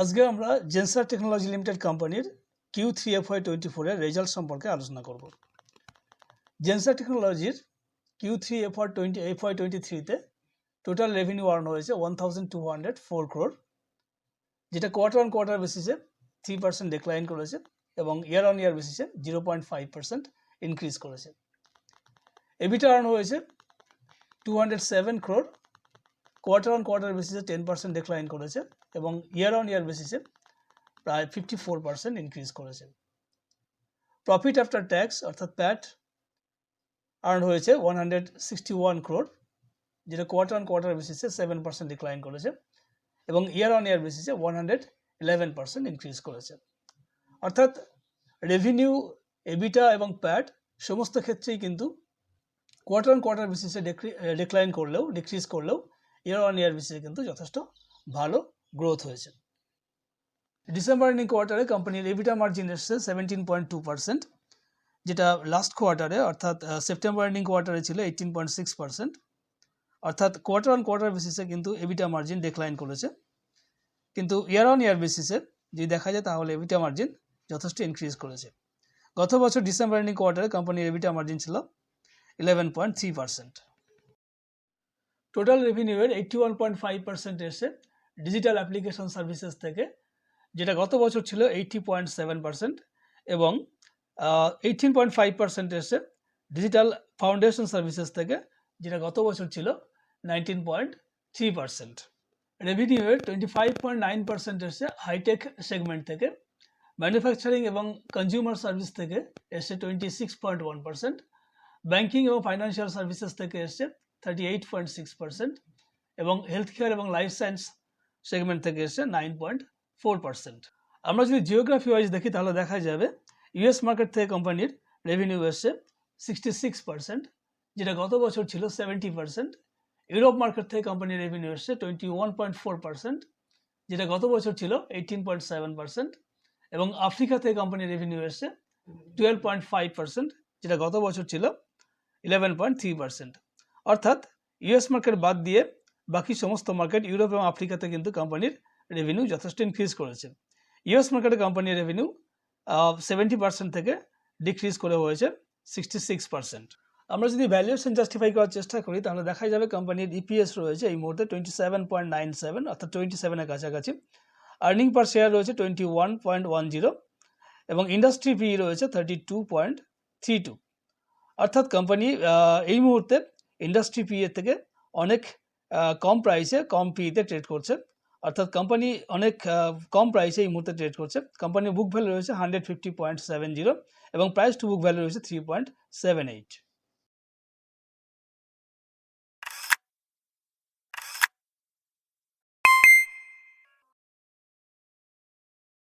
আজকে আমরা Zensar technology limited কোম্পানির Q3 FY24 এর রেজাল্ট সম্পর্কে আলোচনা করব। জেনসার টেকনোলজির Q3 FY23 তে টোটাল রেভিনিউ আর্ন হয়েছে 1204 crore, যেটা কোয়ার্টার অন কোয়ার্টার বেসিসে 3% ডিক্লাইন করেছে এবং ইয়ার অন ইয়ার বেসিসে 0.5% ইনক্রিজ করেছে। এবিটা আর্ন হয়েছে 207 crore, কোয়ার্টার অন কোয়ার্টার বেসিসে 10% ডিক্লাইন করেছে এবং ইয়ার অন ইয়ার বেসিসে প্রায় 54% ইনক্রিজ করেছে। প্রফিট আফটার ট্যাক্স অর্থাৎ প্যাট আর্ন হয়েছে 161 crore, যেটা কোয়ার্টার অন কোয়ার্টার বেসিসে 7% ডিক্লাইন করেছে এবং ইয়ার অন ইয়ার বেসিসে 111% ইনক্রিজ করেছে। অর্থাৎ রেভিনিউ, এবিটা এবং প্যাট সমস্ত ক্ষেত্রেই কিন্তু কোয়ার্টার অন কোয়ার্টার বেসিসে ডিক্রিজ করলেও ইয়ার অন ইয়ার বেসিসে কিন্তু যথেষ্ট ভালো গ্রোথ হয়েছে। ডিসেম্বর এন্ডিং কোয়ার্টারে কোম্পানির এবিটা মার্জিন এসেছে 17.2%, যেটা লাস্ট কোয়ার্টারে অর্থাৎ সেপ্টেম্বর এন্ডিং কোয়ার্টারে ছিল 18.6%। অর্থাৎ কোয়ার্টার অন কোয়ার্টার বেসিসে কিন্তু এবিটা মার্জিন ডিক্লাইন করেছে, কিন্তু ইয়ার অন ইয়ার বেসিসে যদি দেখা যায় তাহলে এবিটা মার্জিন যথেষ্ট ইনক্রিজ করেছে। গত বছর ডিসেম্বর এন্ডিং কোয়ার্টারে কোম্পানির এবিটা মার্জিন ছিল 11.3%। টোটাল রেভিনিউয়ের 81.5% এসে ডিজিটাল অ্যাপ্লিকেশন সার্ভিসেস থেকে, যেটা গত বছর ছিল 80.7%, এবং 18.5% এসে ডিজিটাল ফাউন্ডেশন সার্ভিসেস থেকে, যেটা গত বছর ছিল 19.3%। রেভিনিউয়ের 25.9% এসে হাইটেক সেগমেন্ট থেকে, ম্যানুফ্যাকচারিং এবং কনজিউমার সার্ভিস থেকে এসে 26.1%, ব্যাংকিং এবং ফাইন্যান্সিয়াল সার্ভিসেস থেকে এসে 38.6%, এবং হেলথ কেয়ার এবং লাইফ সায়েন্স সেগমেন্ট থেকে এসে 9.4%। আমরা যদি জিওগ্রাফি ওয়াইজ দেখি তাহলে দেখা যাবে ইউএস মার্কেট থেকে কোম্পানির রেভিনিউ এসছে 66%, যেটা গত বছর ছিল 70%। ইউরোপ মার্কেট থেকে কোম্পানির রেভিনিউ এসছে 21.4%, যেটা গত বছর ছিল 18.7%, এবং আফ্রিকা থেকে কোম্পানির রেভিনিউ এসছে 12.5%, যেটা গত বছর ছিল 11.3%। অর্থাৎ ইউএস মার্কেট বাদ দিয়ে বাকি সমস্ত মার্কেট, ইউরোপ এবং আফ্রিকাতে কিন্তু কোম্পানির রেভিনিউ যথেষ্ট ইনক্রিজ করেছে। ইউএস মার্কেটে কোম্পানির রেভিনিউ 70% থেকে ডিক্রিজ করে হয়েছে 66%। আমরা যদি ভ্যালুয়েশন জাস্টিফাই করার চেষ্টা করি তাহলে দেখা যাবে কোম্পানির ইপিএস রয়েছে এই মুহূর্তে 27.97, অর্থাৎ 27-এর কাছাকাছি। আর্নিং পার শেয়ার রয়েছে 21.10, এবং ইন্ডাস্ট্রি পি রয়েছে 32.32। অর্থাৎ কোম্পানি এই মুহূর্তে ইন্ডাস্ট্রি পি এর থেকে অনেক কম প্রাইসে, কম পিতে ট্রেড করছে। অর্থাৎ কোম্পানি অনেক কম প্রাইসে এই মুহূর্তে ট্রেড করছে। কোম্পানির বুক ভ্যালু রয়েছে 150.70 এবং প্রাইস টু বুক ভ্যালু রয়েছে 3.78।